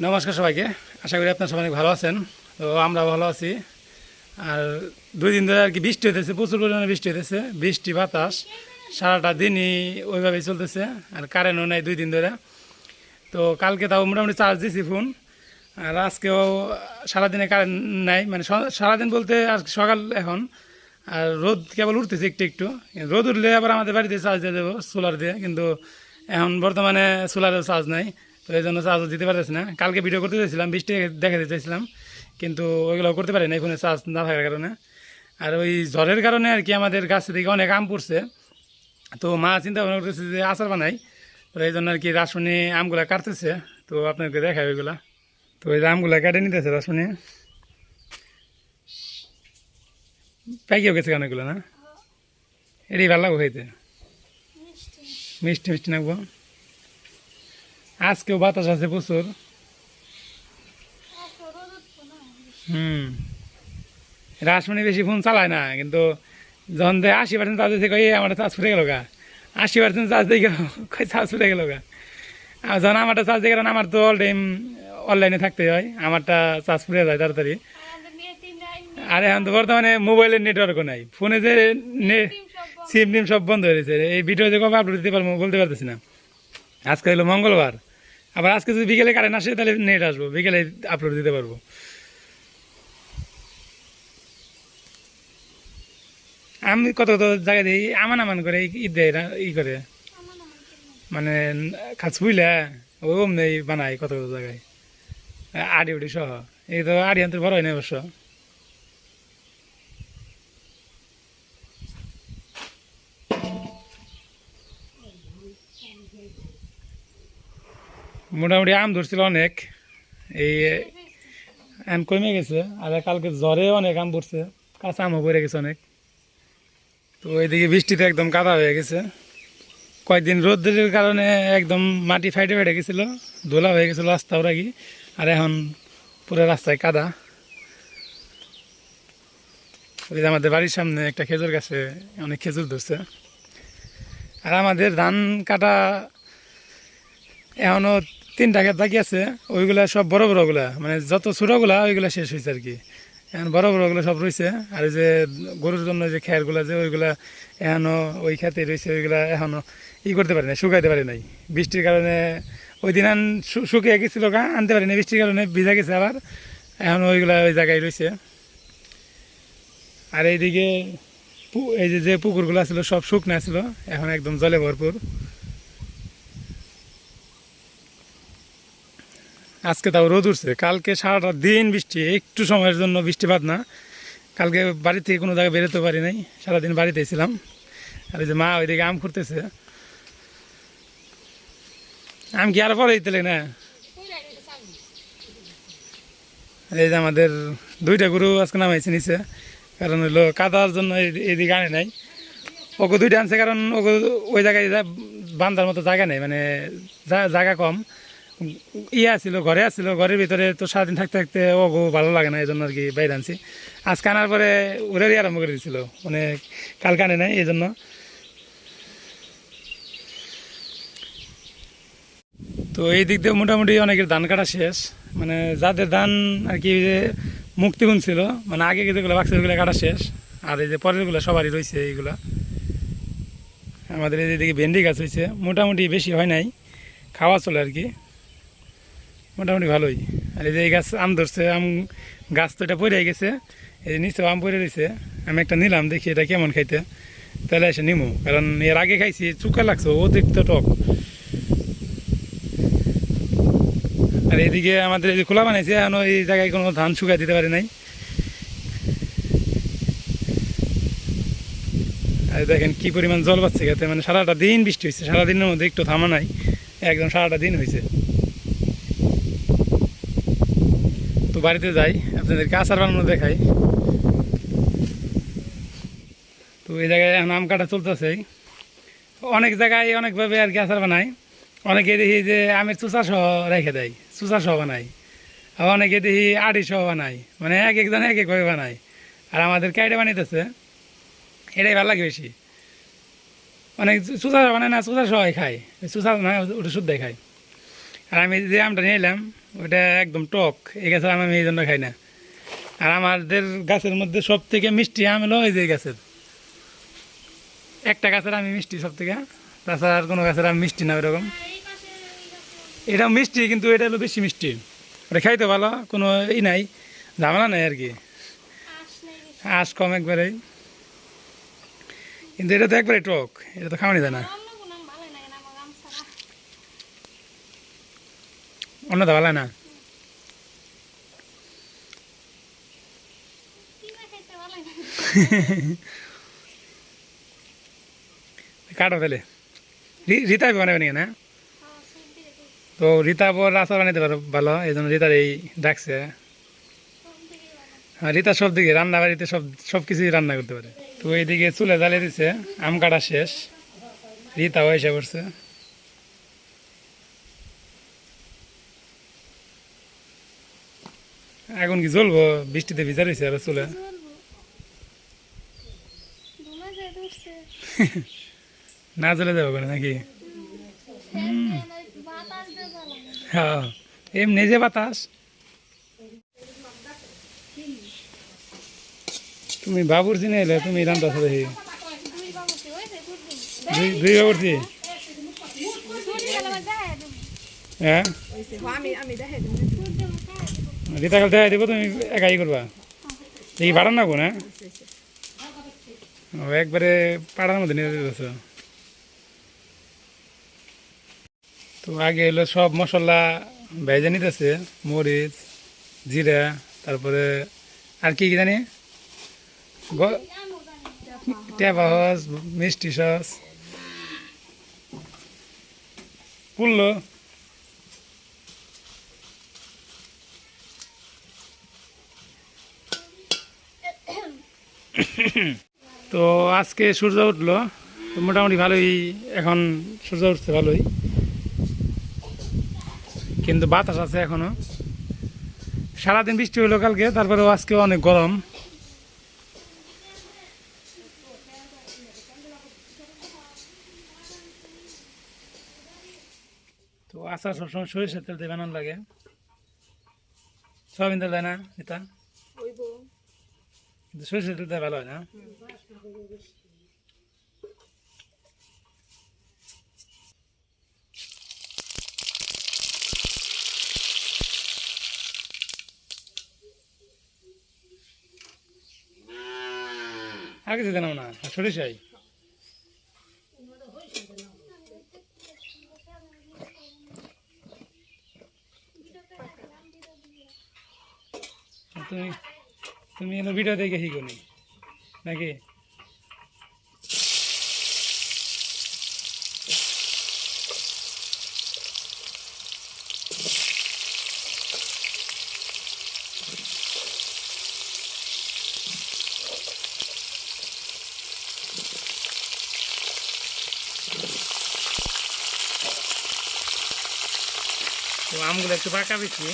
নমস্কার সবাইকে। আশা করি আপনার সবাই অনেক ভালো আছেন। তো আমরা ভালো আছি। আর 2 দিন ধরে আর কি বৃষ্টি হতেছে, প্রচুর পরিমাণে বৃষ্টি হতেছে, বৃষ্টি বাতাস সারাটা দিনই ওইভাবেই চলতেছে। আর কারেন্টও নাই 2 দিন ধরে। তো কালকে তাও মোটামুটি চার্জ দিয়েছি ফোন, আর আজকেও সারাদিনে কারেন্ট নাই, মানে সারাদিন বলতে আর সকাল এখন। আর রোদ কেবল উঠতেছে একটু একটু, রোদ উঠলে আবার আমাদের বাড়িতে চার্জ দিয়ে দেবো সোলার দিয়ে, কিন্তু এখন বর্তমানে সোলারেও চার্জ নাই। তো এই জন্য চার্জও দিতে পারতেছি না। কালকে ভিডিও করতে চাইছিলাম, বৃষ্টি দেখাতে চাইছিলাম, কিন্তু ওইগুলো করতে পারি না ফোনে চার্জ না থাকার কারণে। আর ওই ঝড়ের কারণে আর কি আমাদের গাছ থেকে অনেক আম পড়ছে। তো মা চিন্তা ভাবনা করতেছে যে আচার বানাই। তো এই জন্য আর কি রাসমণি আমগুলা কাটতেছে। তো আপনাকে দেখাই ওইগুলা। তো এই যে আমগুলা কেটে নিতেছে রাসমণি। পাইকেও গেছে অনেকগুলো না, এটাই ভালো লাগবো খাইতে, মিষ্টি মিষ্টি নাকবো। আজকেও বাতাস আছে প্রচুর। রাসমণি বেশি ফোন চালায় না, কিন্তু যখন দেয় 80% চার্জ দিতে কই আমার চার্জ ফুটে গেল গা, 80% চার্জ দিয়ে গেল কই চার্জ ফুটে গেল গা। আর যখন আমারটা চার্জ দিয়ে গেল, আমার তো অল টাইম অনলাইনে থাকতে হয়, আমারটা চার্জ ফুটে যায় তাড়াতাড়ি। আর এখন তো বর্তমানে মোবাইলের নেটওয়ার্কও নাই, ফোনে যে সিম টিম সব বন্ধ হয়ে গেছে। এই ভিডিও যে কবে আপলোড দিতে পারবো বলতে পারতেছি না। আজকে হলো মঙ্গলবার, আবার আজকে যদি বিকেলে কারেন্ট আসে তাহলে নেট আসবো, বিকেলে আপলোড দিতে পারবো। আমি কত কত জায়গায় দিই আমান আমান করে ঈদ দেয় না, ই করে মানে খাস বুঝলে ওম নেই বানাই কত কত জায়গায় আড়ি উড়ি সহ। এই তো আড়ি আনতে বড় হয় না অবশ্য। মোটামুটি আম ধরছিল অনেক, এই আম কমে গেছে। আর কালকে জ্বরে অনেক আম পড়ছে, কাঁচা আমও পড়ে গেছে অনেক। তো এইদিকে বৃষ্টিতে একদম কাদা হয়ে গেছে। কয়েকদিন রোদের কারণে একদম মাটি ফাইটে ফাইটে গেছিলো, ধুলা হয়ে গেছিলো রাস্তাও রাখি। আর এখন পুরো রাস্তায় কাদা। ওই যে আমাদের বাড়ির সামনে একটা খেজুর গাছে অনেক খেজুর ধরছে। আর আমাদের ধান কাটা এখনও 3টা ক্ষেত বাকি আছে। ওইগুলা সব বড় বড়গুলা, মানে যত ছোটোগুলা ওইগুলা শেষ হয়েছে আর কি। এখন বড় বড়গুলো সব রয়েছে। আর ওই যে গরুর জন্য যে খেরগুলা যে ওইগুলা এখনও ওই খেতে রয়েছে, ওইগুলা এখনও ই করতে পারি নাই, শুকাইতে পারি নাই বৃষ্টির কারণে। ওই দিন শুকিয়ে গেছিলো গা, আনতে পারি না বৃষ্টির কারণে, ভিজা গেছে আবার। এখন ওইগুলা ওই জায়গায় রয়েছে। আর এইদিকে এই যে যে পুকুরগুলো ছিল সব শুকনা ছিল, এখন একদম জলে ভরপুর। আজকে তাও রোদ উঠছে, কালকে সারাটা দিন বৃষ্টি, একটু সময়ের জন্য বৃষ্টিপাত না। কালকে বাড়ি থেকে কোনো জায়গায় বেরোতে পারি নাই, সারাদিন বাড়িতেই ছিলাম। আর ওই যে মা ওইদিকে আম খুঁড়তেছে। আম কি আর পরে দিতে না? এই যে আমাদের 2টা গরু আজকে নামাইছে নিচে, কারণ হইলো কাদার জন্য এইদিকে আনে নাই। ওকে 2টা আনছে কারণ ওকে ওই জায়গায় বান্ধার মতো জায়গা নেই, মানে জায়গা কম। ইয়ে আসছিল, ঘরে আসছিল, ঘরের ভিতরে তো সারাদিন থাকতে থাকতে ওগো ভালো লাগে না, এই জন্য আর কি বাইরে আনছি। আজকে আনার পরে ওরারই আরম্ভ করে দিয়েছিল, মানে কালকে আনে নাই এই জন্য। তো এই দিক দিয়ে মোটামুটি অনেকের ধান কাটা শেষ, মানে যাদের ধান আর কি যে মুক্তিগুণ ছিল, মানে আগে যেগুলো বাক্স ওইগুলো কাটা শেষ। আর এই যে পরেরগুলো সবারই রয়েছে এইগুলা। আমাদের এইদিকে ভেন্ডি গাছ হয়েছে, মোটামুটি বেশি হয় নাই, খাওয়া চলে আর কি, মোটামুটি ভালোই। আর এই যে এই গাছ আম ধরছে, আম গাছ তো এটা পড়ে গেছে, এই নিচেও আম পড়ে রয়েছে। আমি একটা নিলাম, দেখি এটা কেমন খাইতে, তাহলে এসে নিমো, কারণ এর আগে খাইছি চুকা লাগছে, অতিরিক্ত টক। আর এইদিকে আমাদের এই যে খোলা বানাইছে, এখন এই জায়গায় কোনো ধান শুকাই দিতে পারি নাই। আর দেখেন কি পরিমাণ জল পাচ্ছে খেতে, মানে সারাটা দিন বৃষ্টি হয়েছে, সারাদিনের মধ্যে একটু থামা নাই, একদম সারাটা দিন হয়েছে। তো বাড়িতে যাই, আপনাদেরকে আচার বানানো দেখাই। তো এই জায়গায় এখন আম কাটা চলতেছে, অনেক জায়গায় অনেকভাবে আর কি আচার বানায়। অনেকে দেখি যে আমের চুচা সহ রেখে দেয়, চুচা সহ বানায়। আবার অনেকে দেখি আড়ি সহ বানায়, মানে এক একজন এক একভাবে বানায়। আর আমাদের কাইডে বানাইতেছে, এটাই ভালো লাগে বেশি। অনেক চুচা বানায় না, চুচা সবাই খায়, চুচা না ওটা শুদ্ধই খায়। আর আমি যে আমটা নিয়ে এলাম ওইটা একদম টক, এই গাছের আম আমি এই জন্য খাই না। আর আমাদের গাছের মধ্যে সব থেকে মিষ্টি আম হলো এই যে গাছের, একটা গাছের আমি মিষ্টি সব থেকে, তাছাড়া আর কোনো গাছের আম মিষ্টি না ওইরকম। এটা মিষ্টি কিন্তু এটা হলো বেশি মিষ্টি, ওটা খাইতে ভালো, কোনো ই নাই, ঝামেলা নাই আর কি, আঁশ কম একবারেই। কিন্তু এটা তো একবারে টক, এটা তো খাওয়ানি যায় না। অন্যটা ভালো না। কাটো তাহলে রীতা বানাবে নাকি না? তো রীতা বর আচার বানাইতে পারো ভালো, এই জন্য রীতার এই ডাকছে। হ্যাঁ, রীতা সব দিকে রান্না বাড়িতে সব কিছুই রান্না করতে পারে। তো এইদিকে চুলে জ্বালিয়ে দিচ্ছে, আম কাটা শেষ, রীতাও এসে পড়ছে। এখন কি জ্বলবো, বৃষ্টিতে ভিজা রয়েছে আর চুলে। না জ্বলে যাবো কেন নাকি? হ্যাঁ, এমনি যে বাতাস। তুমি বাবুর চিনে এলে তুমি রান্না দেখি, দুই বাবুরছি। হ্যাঁ, রীতা কাল দেখাই দেবো, তুমি একাই করবা, দেখি বাড়ান না না? ও একবারে পাড়ার মধ্যে নিয়ে দিতেছ। তো আগে এলো সব মশলা ভেজে নিতেছে, মরিচ, জিরা, তারপরে আর কি কি জানি, টেপা সস, মিষ্টি সস, পুল্লো। তো আজকে সূর্য উঠলো, তো মোটামুটি ভালোই, এখন সূর্য উঠছে ভালোই, কিন্তু বাতাস আছে এখনো। সারাদিন বৃষ্টি হইলো কালকে, তারপরেও আজকে অনেক গরম। তো আচার সবসময় সরিষার তেল দিয়ে বানানো লাগে, সয়াবিন তেল দেয় না এটা, কিন্তু সরিষার তেল দেয় ভালো হয় না। আর কিছু জানাও না, সরিষাই। তুমি তুমি এলো ভিডিও দেখে শিখনি নাকি? তো আমগুলো একটু পাকা বেশি,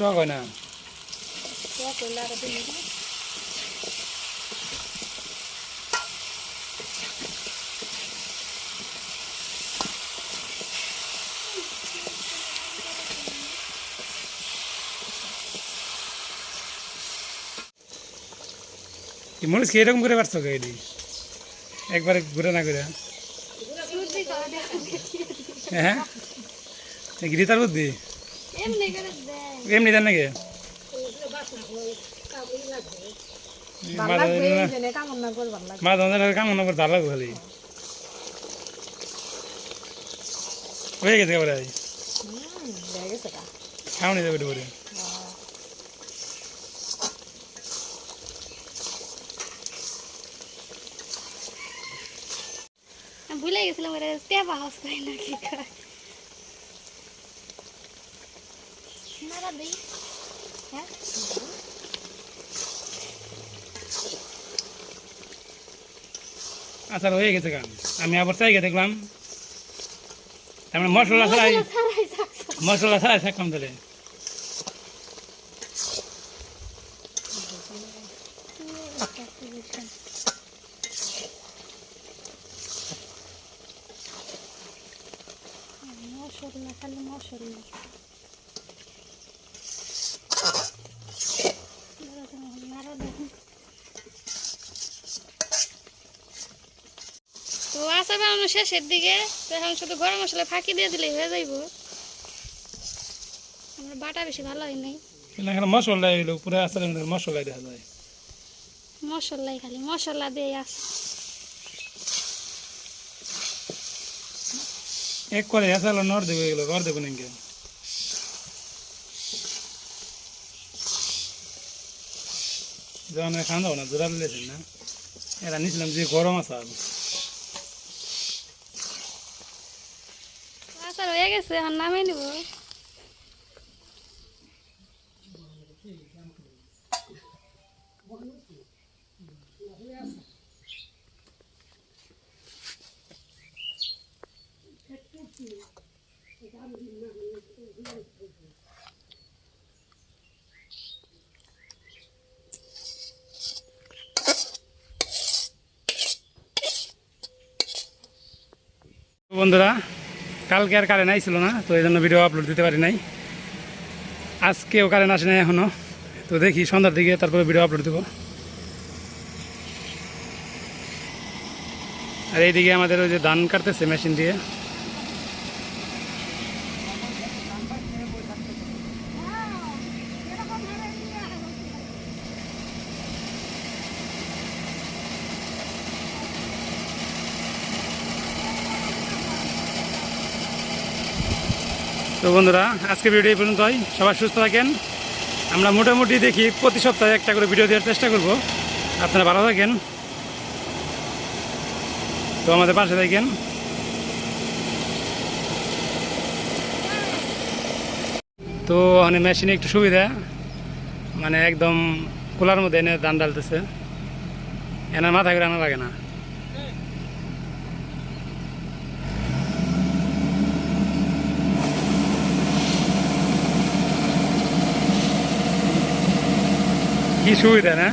টক হয় না। মরিচ কি এরকম করে পারছো এটি একবারে ঘুরে না করে? হ্যাঁ, গীতার বুদ্ধি এমনি দেন নাকি? কামনা করে ভালো লাগবে খালি। হয়ে গেছে এবারে হয়ে গেছে তা খাওয়ানি যাবে একটু করে ভুলে গেছিলাম ওরা টেপা হাউস করে না কি করে নাড়া দেই হ্যাঁ আচ্ছা হয়ে গেছে গান আমি আবার চাইকে দেখলাম তার মানে মশলা ছাড়াই সারাই থাকছে মশলা ছাড়াই থাকলাম তাহলে মশলা খালি মশলা তো আচার বানানো শেষের দিকে তো এখন শুধু গরম মশলা ফাঁকি দিয়ে দিলেই হয়ে যাইব আমার বাটা বেশি ভালো হয় নাই এখানে মশলা এলো পুরো আচারের মধ্যে মশলা দেখা যায় মশলাই খালি মশলা দিয়ে আছে এক করে আচার নর দেবো এগুলো ঘর দেবো নাকি যখন খান যাবো না জোড়া দিয়েছেন না এরা নিয়েছিলাম যে গরম আচার আচার হয়ে গেছে এখন নামে নিব বন্ধুরা কালকে আর কারেন্ট আইছিল না তো এই জন্য ভিডিও আপলোড দিতে পারি নাই আজকেও কারেন্ট আসে নাই এখনও তো দেখি সন্ধ্যার দিকে তারপরে ভিডিও আপলোড দেবো আর এইদিকে আমাদের ওই যে ধান কাটতেছে মেশিন দিয়ে তো বন্ধুরা আজকে ভিডিও এই পর্যন্তই সবাই সুস্থ থাকেন আমরা মোটামুটি দেখি প্রতি সপ্তাহে একটা করে ভিডিও দেওয়ার চেষ্টা করব আপনারা ভালো থাকেন তো আমাদের পাশে থাকেন তো মানে মেশিনে একটু সুবিধা মানে একদম খোলার মধ্যে এনে ধান ডালতেছে এনার মাথা করে আনা লাগে না কি সুবিধা না